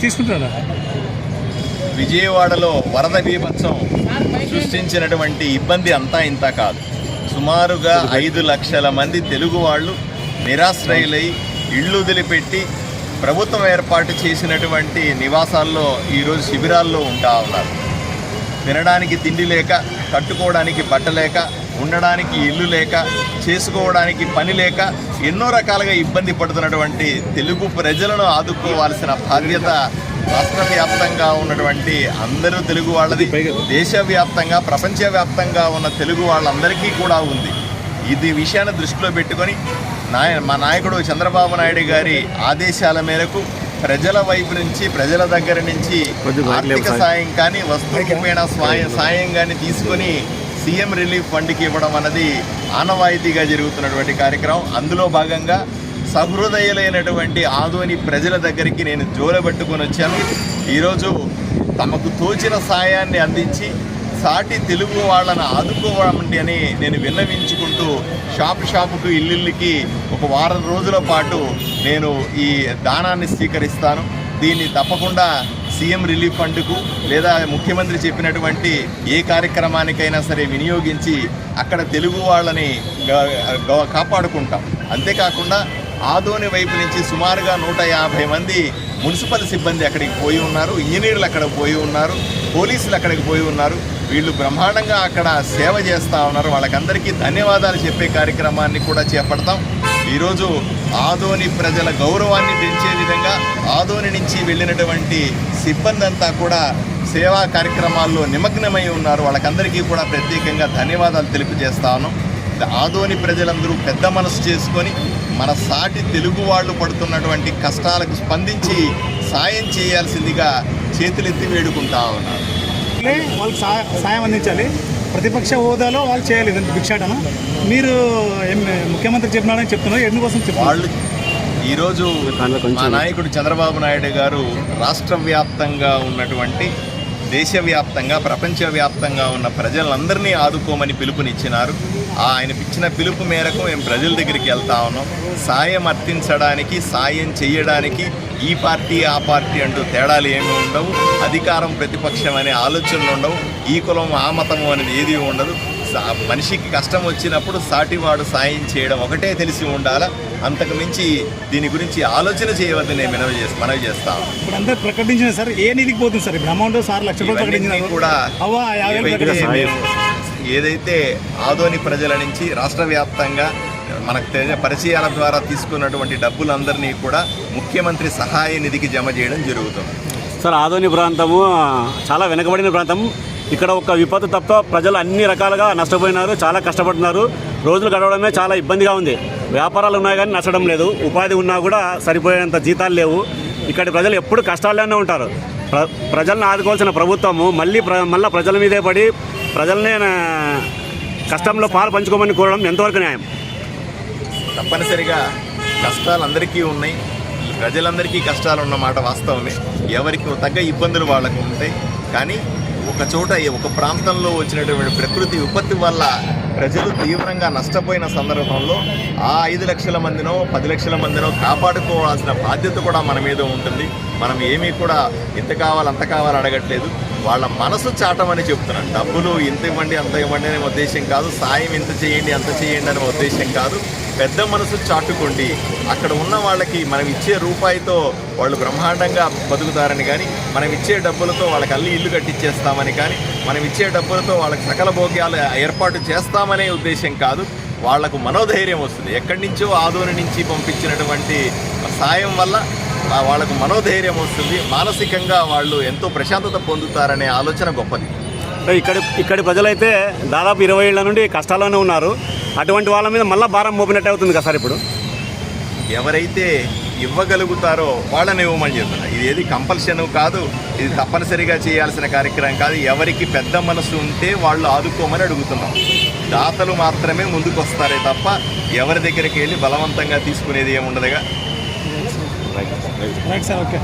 తీసుకుంటాను. విజయవాడలో వరద బీభత్సం సృష్టించినటువంటి ఇబ్బంది అంతా ఇంత కాదు. సుమారుగా 5 లక్షల మంది తెలుగు వాళ్ళు నిరాశ్రయులై ఇళ్ళు వదిలిపెట్టి ప్రభుత్వం ఏర్పాటు చేసినటువంటి నివాసాల్లో ఈరోజు శిబిరాల్లో ఉంటా ఉన్నారు. తినడానికి తిండి లేక, కట్టుకోవడానికి బట్ట లేక, ఉండడానికి ఇల్లు లేక, చేసుకోవడానికి పని లేక ఎన్నో రకాలుగా ఇబ్బంది పడుతున్నటువంటి తెలుగు ప్రజలను ఆదుకోవాల్సిన బాధ్యత రాష్ట్ర వ్యాప్తంగా ఉన్నటువంటి అందరూ తెలుగు వాళ్ళది, దేశవ్యాప్తంగా ప్రపంచవ్యాప్తంగా ఉన్న తెలుగు వాళ్ళందరికీ కూడా ఉంది. ఇది విషయాన్ని దృష్టిలో పెట్టుకొని మా నాయకుడు చంద్రబాబు నాయుడు గారి ఆదేశాల మేరకు ప్రజల వైపు నుంచి, ప్రజల దగ్గర నుంచి ఆర్థిక సాయం కానీ, వస్తువుపైన సాయం కానీ తీసుకొని సీఎం రిలీఫ్ ఫండ్కి ఇవ్వడం అన్నది ఆనవాయితీగా జరుగుతున్నటువంటి కార్యక్రమం. అందులో భాగంగా సహృదయులైనటువంటి ఆదోని ప్రజల దగ్గరికి నేను జోలబెట్టుకొని వచ్చాను. ఈరోజు తమకు తోచిన సాయాన్ని అందించి సాటి తెలుగు వాళ్ళను ఆదుకోవడం అని నేను విన్నవించుకుంటూ షాపుకు ఇల్లుకి ఒక వారం రోజుల పాటు నేను ఈ దానాన్ని స్వీకరిస్తాను. దీన్ని తప్పకుండా సీఎం రిలీఫ్ ఫండ్కు లేదా ముఖ్యమంత్రి చెప్పినటువంటి ఏ కార్యక్రమానికైనా సరే వినియోగించి అక్కడ తెలుగు వాళ్ళని కాపాడుకుంటాం. అంతేకాకుండా ఆదోని వైపు నుంచి సుమారుగా 150 మంది మున్సిపల్ సిబ్బంది అక్కడికి పోయి ఉన్నారు, ఇంజనీర్లు అక్కడ పోయి ఉన్నారు, పోలీసులు అక్కడికి పోయి ఉన్నారు. వీళ్ళు బ్రహ్మాండంగా అక్కడ సేవ చేస్తూ ఉన్నారు. వాళ్ళకందరికీ ధన్యవాదాలు చెప్పే కార్యక్రమాన్ని కూడా చేపడతాం. ఈరోజు ఆదోని ప్రజల గౌరవాన్ని పెంచే విధంగా ఆదోని నుంచి వెళ్ళినటువంటి సిబ్బంది అంతా కూడా సేవా కార్యక్రమాల్లో నిమగ్నమై ఉన్నారు. వాళ్ళకందరికీ కూడా ప్రత్యేకంగా ధన్యవాదాలు తెలియజేస్తా ఉన్నాం. ఆదోని ప్రజలందరూ పెద్ద మనసు చేసుకొని మన సాటి తెలుగు వాళ్ళు పడుతున్నటువంటి కష్టాలకు స్పందించి సాయం చేయాల్సిందిగా చేతులెత్తి వేడుకుంటా ఉన్నారు. వాళ్ళకి సాయం అందించాలి, ప్రతిపక్ష హోదాలో వాళ్ళు చేయాలి. భిక్షాటన మీరు ముఖ్యమంత్రి చెప్పినాడని చెప్తున్నారు, ఎందుకోసం చెప్పారు? వాళ్ళు ఈరోజు మా నాయకుడు చంద్రబాబు నాయుడు గారు రాష్ట్ర వ్యాప్తంగా ఉన్నటువంటి, దేశవ్యాప్తంగా ప్రపంచవ్యాప్తంగా ఉన్న ప్రజలందరినీ ఆదుకోమని పిలుపునిచ్చినారు. ఆయన ఇచ్చిన పిలుపు మేరకు మేము ప్రజల దగ్గరికి వెళ్తా ఉన్నాం. సాయం అర్థించడానికి, సాయం చేయడానికి ఈ పార్టీ ఆ పార్టీ అంటూ తేడాలు ఏమీ ఉండవు. అధికారం ప్రతిపక్షం అనే ఆలోచనలు ఉండవు. ఈ కులం ఆ మతము అనేది ఏది ఉండదు. మనిషికి కష్టం వచ్చినప్పుడు సాటివాడు సాయం చేయడం ఒకటే తెలిసి ఉండాలా. అంతకు మించి దీని గురించి ఆలోచన చేయవద్దని నేను మనవి చేస్తాను. ఇప్పుడు అందరూ ప్రకటించిన సార్ ఏ నిధికి పోతుంది సార్? అమౌంట్ సార్ లక్ష రూపాయలు ప్రకటించిన కూడా ఏదైతే ఆదోని ప్రజల నుంచి రాష్ట్ర వ్యాప్తంగా మనకు తెలిసిన పరిచయాల ద్వారా తీసుకున్నటువంటి డబ్బులందరినీ కూడా ముఖ్యమంత్రి సహాయ నిధికి జమ చేయడం జరుగుతుంది. సార్, ఆదోని ప్రాంతము చాలా వెనుకబడిన ప్రాంతం. ఇక్కడ ఒక విపత్తు తప్ప ప్రజలు అన్ని రకాలుగా నష్టపోయినారు, చాలా కష్టపడుతున్నారు. రోజులు గడవడమే చాలా ఇబ్బందిగా ఉంది. వ్యాపారాలు ఉన్నాయి కానీ నచ్చడం లేదు, ఉపాధి ఉన్నా కూడా సరిపోయేంత జీతాలు లేవు. ఇక్కడి ప్రజలు ఎప్పుడు కష్టాల్లోనే ఉంటారు. ప్రజలను ఆదుకోవాల్సిన ప్రభుత్వము మళ్ళీ ప్రజల మీదే పడి ప్రజలనే కష్టంలో పాలు పంచుకోమని కోరడం ఎంతవరకు న్యాయం? తప్పనిసరిగా కష్టాలు అందరికీ ఉన్నాయి, ప్రజలందరికీ కష్టాలు ఉన్నమాట వాస్తవమే. ఎవరికి తగ్గ ఇబ్బందులు వాళ్ళకు ఉంటాయి. కానీ ఒక చోట ఒక ప్రాంతంలో వచ్చినటువంటి ప్రకృతి విపత్తు వల్ల ప్రజలు తీవ్రంగా నష్టపోయిన సందర్భంలో ఆ 5 లక్షల మందినో 10 లక్షల మందినో కాపాడుకోవాల్సిన బాధ్యత కూడా మన మీద ఉంటుంది. మనం ఏమీ కూడా ఎంత కావాలి అంత కావాలి అడగట్లేదు. వాళ్ళ మనసు చాటమని చెప్తున్నాను. డబ్బులు ఇంత ఇవ్వండి అంత ఇవ్వండి అనే ఉద్దేశం కాదు, సాయం ఇంత చేయండి అంత చేయండి అనే ఉద్దేశం కాదు. పెద్ద మనసు చాటుకోండి. అక్కడ ఉన్న వాళ్ళకి మనం ఇచ్చే రూపాయితో వాళ్ళు బ్రహ్మాండంగా బతుకుతారని కానీ, మనం ఇచ్చే డబ్బులతో వాళ్ళకి అల్లి ఇల్లు కట్టించేస్తామని కానీ, మనం ఇచ్చే డబ్బులతో వాళ్ళకి సకల భోగ్యాలు ఏర్పాటు చేస్తామనే ఉద్దేశం కాదు. వాళ్లకు మనోధైర్యం వస్తుంది. ఎక్కడి నుంచో ఆదోని నుంచి పంపించినటువంటి సాయం వల్ల వాళ్ళకు మనోధైర్యం వస్తుంది. మానసికంగా వాళ్ళు ఎంతో ప్రశాంతత పొందుతారనే ఆలోచన గొప్పది. ఇక్కడి ప్రజలైతే దాదాపు 20 ఏళ్ల నుండి కష్టాల్లోనే ఉన్నారు. అటువంటి వాళ్ళ మీద మళ్ళీ భారం మోపినట్టు అవుతుంది కదా సార్? ఇప్పుడు ఎవరైతే ఇవ్వగలుగుతారో వాళ్ళని ఇవ్వమని చెప్తున్నా. ఇది ఏది కంపల్షన్ కాదు, ఇది తప్పనిసరిగా చేయాల్సిన కార్యక్రమం కాదు. ఎవరికి పెద్ద మనసు ఉంటే వాళ్ళు ఆదుకోమని అడుగుతున్నాం. దాతలు మాత్రమే ముందుకు వస్తారే తప్ప ఎవరి దగ్గరికి వెళ్ళి బలవంతంగా తీసుకునేది ఏముండదుగా. Right sir, okay.